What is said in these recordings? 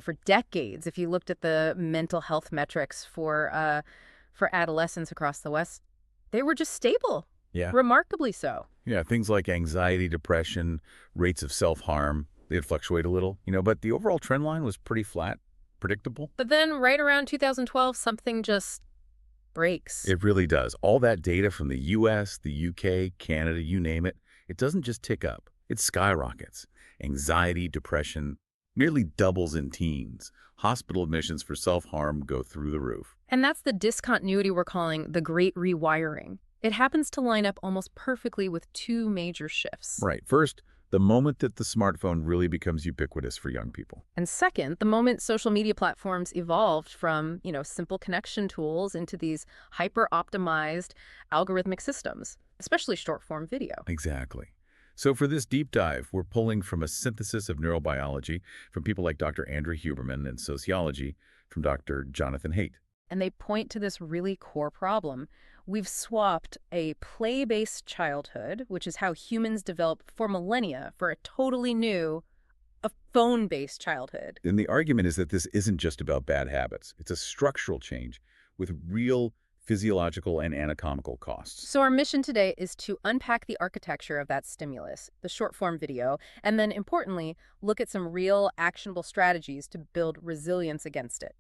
for decades, if you looked at the mental health metrics for adolescents across the West, they were just stable, Yeah. remarkably so. Yeah, things like anxiety, depression, rates of self-harm, they'd fluctuate a little, but the overall trend line was pretty flat, predictable. But then right around 2012, something just breaks. It really does. All that data from the US, the UK, Canada, you name it, it doesn't just tick up. It skyrockets. Anxiety, depression, nearly doubles in teens. Hospital admissions for self-harm go through the roof. And that's the discontinuity we're calling the Great Rewiring. It happens to line up almost perfectly with two major shifts. Right. First, the moment that the smartphone really becomes ubiquitous for young people. And second, the moment social media platforms evolved from, simple connection tools into these hyper-optimized algorithmic systems, especially short-form video. Exactly. So for this deep dive, we're pulling from a synthesis of neurobiology from people like Dr. Andrew Huberman and sociology from Dr. Jonathan Haidt. And they point to this really core problem. We've swapped a play-based childhood, which is how humans developed for millennia, for a totally new, a phone-based childhood. And the argument is that this isn't just about bad habits. It's a structural change with real physiological and anatomical costs. So our mission today is to unpack the architecture of that stimulus, the short-form video, and then, importantly, look at some real actionable strategies to build resilience against it.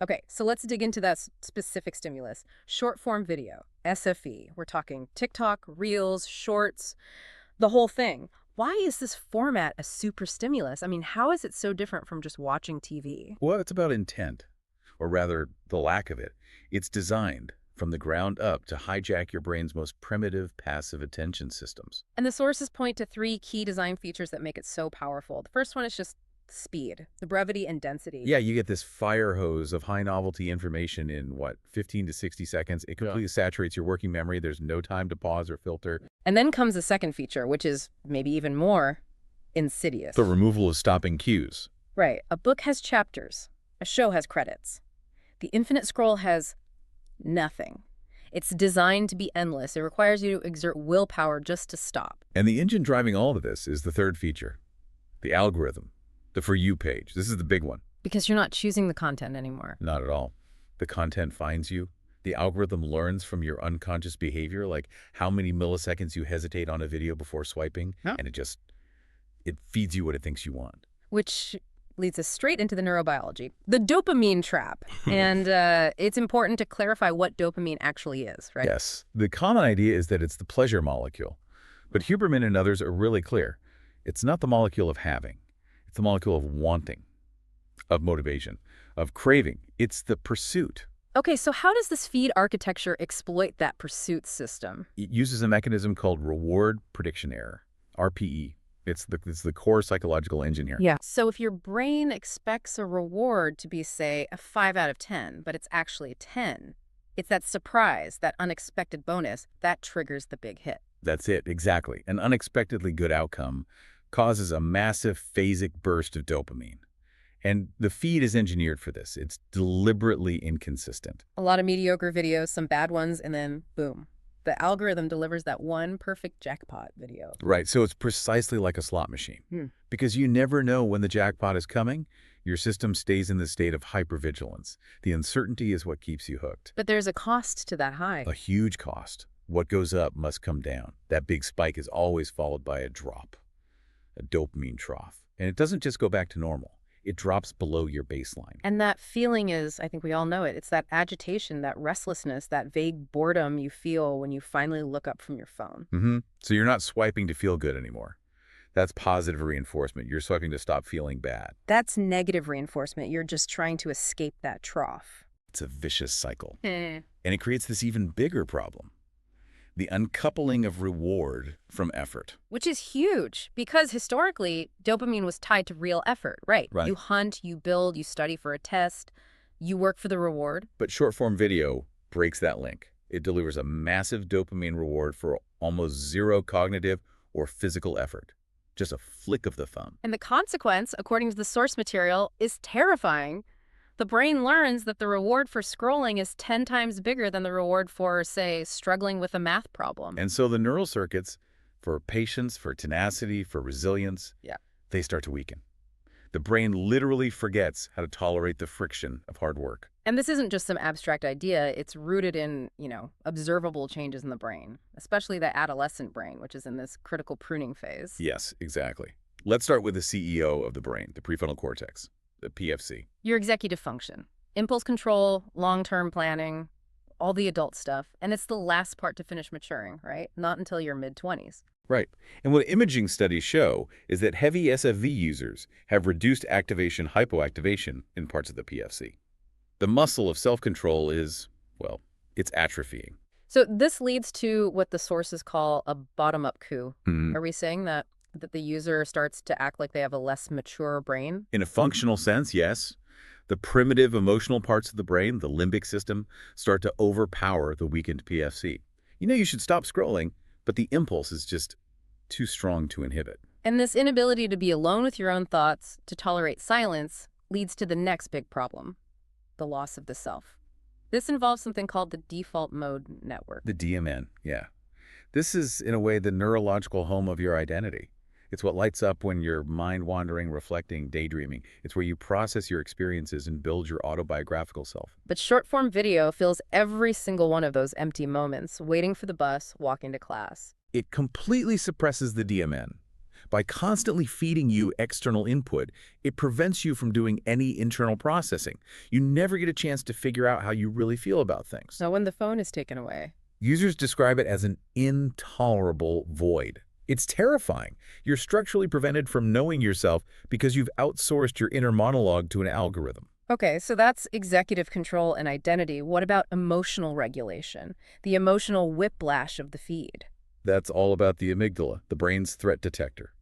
Okay, so let's dig into that specific stimulus. Short-form video, SFE. We're talking TikTok, Reels, Shorts, the whole thing. Why is this format a super stimulus? I mean, how is it so different from just watching TV? Well, it's about intent, or rather, the lack of it. It's designed from the ground up to hijack your brain's most primitive passive attention systems. And the sources point to three key design features that make it so powerful. The first one is just speed, the brevity and density. Yeah, you get this fire hose of high novelty information in, 15 to 60 seconds. It completely saturates your working memory. There's no time to pause or filter. And then comes the second feature, which is maybe even more insidious. The removal of stopping cues. Right. A book has chapters. A show has credits. The infinite scroll has nothing. It's designed to be endless. It requires you to exert willpower just to stop. And the engine driving all of this is the third feature, the algorithm, the For You page. This is the big one. Because you're not choosing the content anymore. Not at all. The content finds you. The algorithm learns from your unconscious behavior, like how many milliseconds you hesitate on a video before swiping, and it feeds you what it thinks you want. Which leads us straight into the neurobiology, the dopamine trap. And it's important to clarify what dopamine actually is, right? Yes. The common idea is that it's the pleasure molecule. But Huberman and others are really clear. It's not the molecule of having. It's the molecule of wanting, of motivation, of craving. It's the pursuit. Okay, so how does this feed architecture exploit that pursuit system? It uses a mechanism called reward prediction error, RPE. It's the core psychological engine here. Yeah. So if your brain expects a reward to be, say, a 5 out of 10, but it's actually a 10, it's that surprise, that unexpected bonus, that triggers the big hit. That's it, exactly. An unexpectedly good outcome causes a massive phasic burst of dopamine. And the feed is engineered for this. It's deliberately inconsistent. A lot of mediocre videos, some bad ones, and then boom. The algorithm delivers that one perfect jackpot video. Right, so it's precisely like a slot machine. Because you never know when the jackpot is coming, your system stays in the state of hypervigilance. The uncertainty is what keeps you hooked. But there's a cost to that high. A huge cost. What goes up must come down. That big spike is always followed by a drop, a dopamine trough. And it doesn't just go back to normal. It drops below your baseline. And that feeling is, I think we all know it, it's that agitation, that restlessness, that vague boredom you feel when you finally look up from your phone. So you're not swiping to feel good anymore. That's positive reinforcement. You're swiping to stop feeling bad. That's negative reinforcement. You're just trying to escape that trough. It's a vicious cycle. And it creates this even bigger problem. The uncoupling of reward from effort. Which is huge, because historically, dopamine was tied to real effort, right? You hunt, you build, you study for a test, you work for the reward. But short-form video breaks that link. It delivers a massive dopamine reward for almost zero cognitive or physical effort. Just a flick of the thumb. And the consequence, according to the source material, is terrifying. The brain learns that the reward for scrolling is 10 times bigger than the reward for, say, struggling with a math problem. And so the neural circuits for patience, for tenacity, for resilience, they start to weaken. The brain literally forgets how to tolerate the friction of hard work. And this isn't just some abstract idea. It's rooted in, observable changes in the brain, especially the adolescent brain, which is in this critical pruning phase. Yes, exactly. Let's start with the CEO of the brain, the prefrontal cortex, the PFC. Your executive function, impulse control, long-term planning, all the adult stuff. And it's the last part to finish maturing, right? Not until your mid-20s. Right. And what imaging studies show is that heavy SFV users have reduced activation hypoactivation in parts of the PFC. The muscle of self-control is, well, it's atrophying. So this leads to what the sources call a bottom-up coup. Mhm. Are we saying that the user starts to act like they have a less mature brain? In a functional sense, yes. The primitive emotional parts of the brain, the limbic system, start to overpower the weakened PFC. You know you should stop scrolling, but the impulse is just too strong to inhibit. And this inability to be alone with your own thoughts, to tolerate silence, leads to the next big problem, the loss of the self. This involves something called the default mode network. The DMN, yeah. This is, in a way, the neurological home of your identity. It's what lights up when you're mind-wandering, reflecting, daydreaming. It's where you process your experiences and build your autobiographical self. But short-form video fills every single one of those empty moments, waiting for the bus, walking to class. It completely suppresses the DMN. By constantly feeding you external input, it prevents you from doing any internal processing. You never get a chance to figure out how you really feel about things. So when the phone is taken away. Users describe it as an intolerable void. It's terrifying. You're structurally prevented from knowing yourself because you've outsourced your inner monologue to an algorithm. Okay, so that's executive control and identity. What about emotional regulation? The emotional whiplash of the feed. That's all about the amygdala, the brain's threat detector.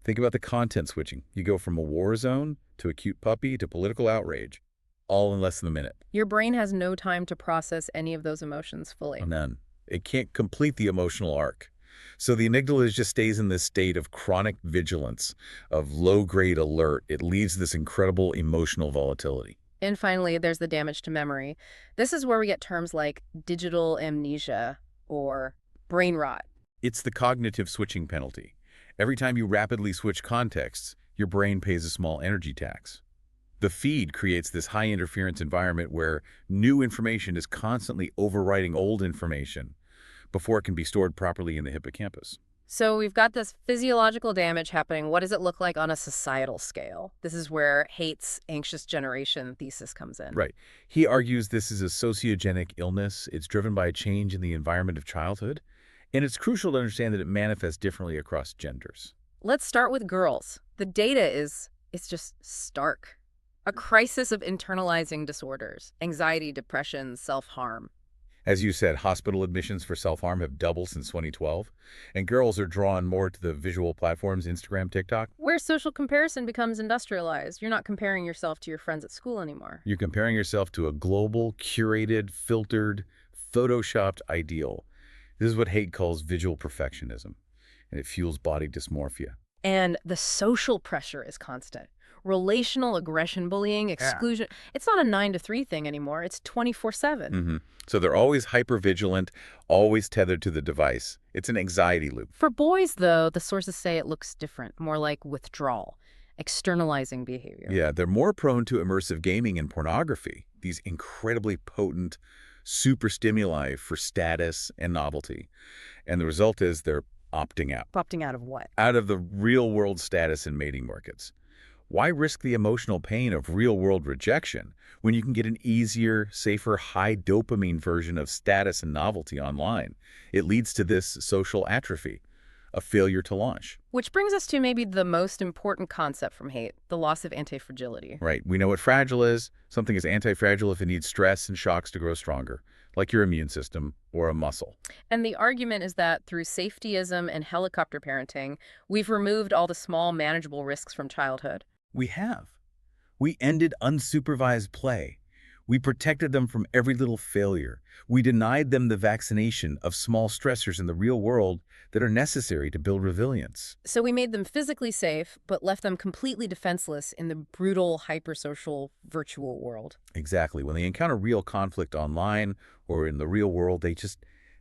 Think about the content switching. You go from a war zone to a cute puppy to political outrage, all in less than a minute. Your brain has no time to process any of those emotions fully. None. It can't complete the emotional arc. So the amygdala just stays in this state of chronic vigilance, of low-grade alert. It leaves this incredible emotional volatility. And finally, there's the damage to memory. This is where we get terms like digital amnesia or brain rot. It's the cognitive switching penalty. Every time you rapidly switch contexts, your brain pays a small energy tax. The feed creates this high-interference environment where new information is constantly overwriting old information before it can be stored properly in the hippocampus. So we've got this physiological damage happening. What does it look like on a societal scale? This is where Haidt's anxious generation thesis comes in. Right. He argues this is a sociogenic illness. It's driven by a change in the environment of childhood, and it's crucial to understand that it manifests differently across genders. Let's start with girls. The data it's just stark. A crisis of internalizing disorders, anxiety, depression, self-harm. As you said, hospital admissions for self-harm have doubled since 2012, and girls are drawn more to the visual platforms, Instagram, TikTok. Where social comparison becomes industrialized. You're not comparing yourself to your friends at school anymore. You're comparing yourself to a global, curated, filtered, photoshopped ideal. This is what Haidt calls visual perfectionism, and it fuels body dysmorphia. And the social pressure is constant. Relational aggression, bullying, exclusion. It's not a 9 to 3 thing anymore. It's 24/7. So they're always hyper-vigilant, always tethered to the device. It's an anxiety loop. For boys, though, the sources say it looks different, more like withdrawal, externalizing behavior. Yeah, they're more prone to immersive gaming and pornography, these incredibly potent super stimuli for status and novelty. And the result is they're opting out. Opting out of what? Out of the real-world status and mating markets. Why risk the emotional pain of real-world rejection when you can get an easier, safer, high dopamine version of status and novelty online? It leads to this social atrophy, a failure to launch. Which brings us to maybe the most important concept from Haidt, the loss of antifragility. Right. We know what fragile is. Something is anti-fragile if it needs stress and shocks to grow stronger, like your immune system or a muscle. And the argument is that through safetyism and helicopter parenting, we've removed all the small, manageable risks from childhood. We have. We ended unsupervised play. We protected them from every little failure. We denied them the vaccination of small stressors in the real world that are necessary to build resilience. So we made them physically safe, but left them completely defenseless in the brutal, hypersocial, virtual world. Exactly. When they encounter real conflict online or in the real world, they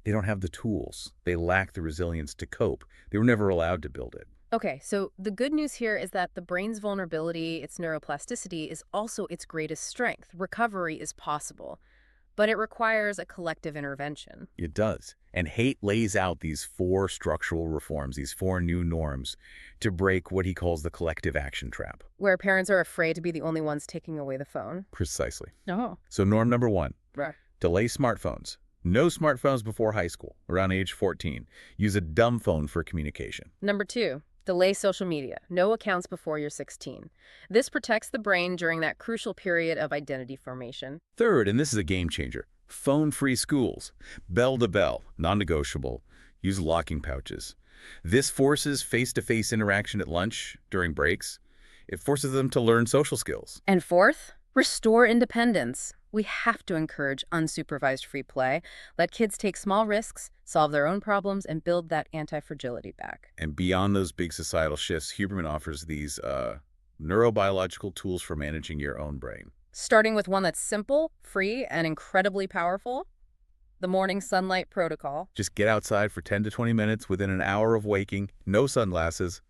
don't have the tools. They lack the resilience to cope. They were never allowed to build it. Okay, so the good news here is that the brain's vulnerability, its neuroplasticity, is also its greatest strength. Recovery is possible, but it requires a collective intervention. It does. And Haidt lays out these four structural reforms, these four new norms, to break what he calls the collective action trap. Where parents are afraid to be the only ones taking away the phone. Precisely. Oh. So norm number one, Right. delay smartphones. No smartphones before high school, around age 14. Use a dumb phone for communication. Number 2, delay social media. No accounts before you're 16. This protects the brain during that crucial period of identity formation. Third, and this is a game changer, phone-free schools. Bell to bell, non-negotiable. Use locking pouches. This forces face-to-face interaction at lunch, during breaks. It forces them to learn social skills. And fourth, restore independence. We have to encourage unsupervised free play, let kids take small risks, solve their own problems, and build that anti-fragility back. And beyond those big societal shifts, Huberman offers these neurobiological tools for managing your own brain. Starting with one that's simple, free, and incredibly powerful, the morning sunlight protocol. Just get outside for 10 to 20 minutes within an hour of waking, no sunglasses.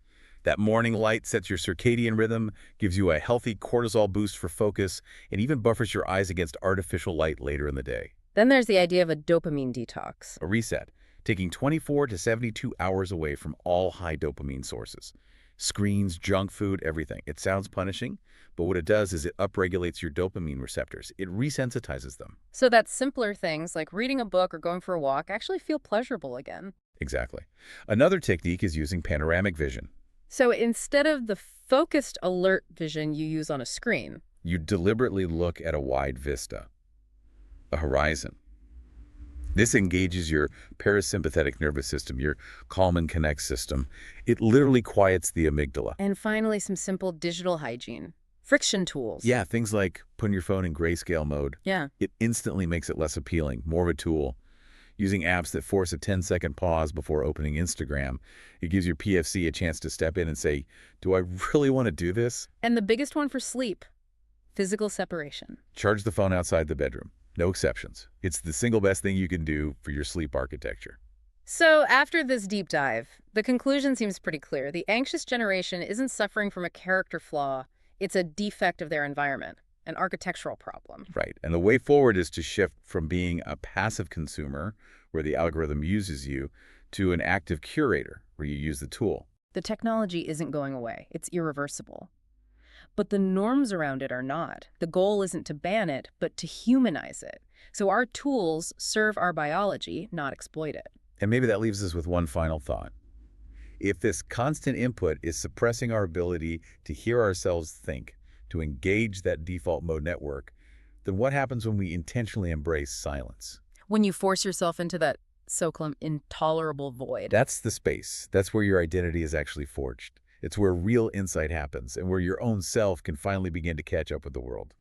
That morning light sets your circadian rhythm, gives you a healthy cortisol boost for focus, and even buffers your eyes against artificial light later in the day. Then there's the idea of a dopamine detox. A reset, taking 24 to 72 hours away from all high dopamine sources. Screens, junk food, everything. It sounds punishing, but what it does is it upregulates your dopamine receptors. It resensitizes them. So that simpler things like reading a book or going for a walk actually feel pleasurable again. Exactly. Another technique is using panoramic vision. So instead of the focused alert vision you use on a screen, You deliberately look at a wide vista, a horizon. This engages your parasympathetic nervous system, your calm and connect system. It literally quiets the amygdala. and finally some simple digital hygiene. Friction tools. Yeah, things like putting your phone in grayscale mode. Yeah. It instantly makes it less appealing, more of a tool. Using apps that force a 10-second pause before opening Instagram. It gives your PFC a chance to step in and say, do I really want to do this? And the biggest one for sleep, physical separation. Charge the phone outside the bedroom. No exceptions. It's the single best thing you can do for your sleep architecture. So after this deep dive, the conclusion seems pretty clear. The anxious generation isn't suffering from a character flaw. It's a defect of their environment, an architectural problem. Right. And the way forward is to shift from being a passive consumer, where the algorithm uses you, to an active curator, where you use the tool. The technology isn't going away. It's irreversible. But the norms around it are not. The goal isn't to ban it, but to humanize it. So our tools serve our biology, not exploit it. And maybe that leaves us with one final thought. If this constant input is suppressing our ability to hear ourselves think, to engage that default mode network, then what happens when we intentionally embrace silence? When you force yourself into that so-called intolerable void. That's the space. That's where your identity is actually forged. It's where real insight happens and where your own self can finally begin to catch up with the world.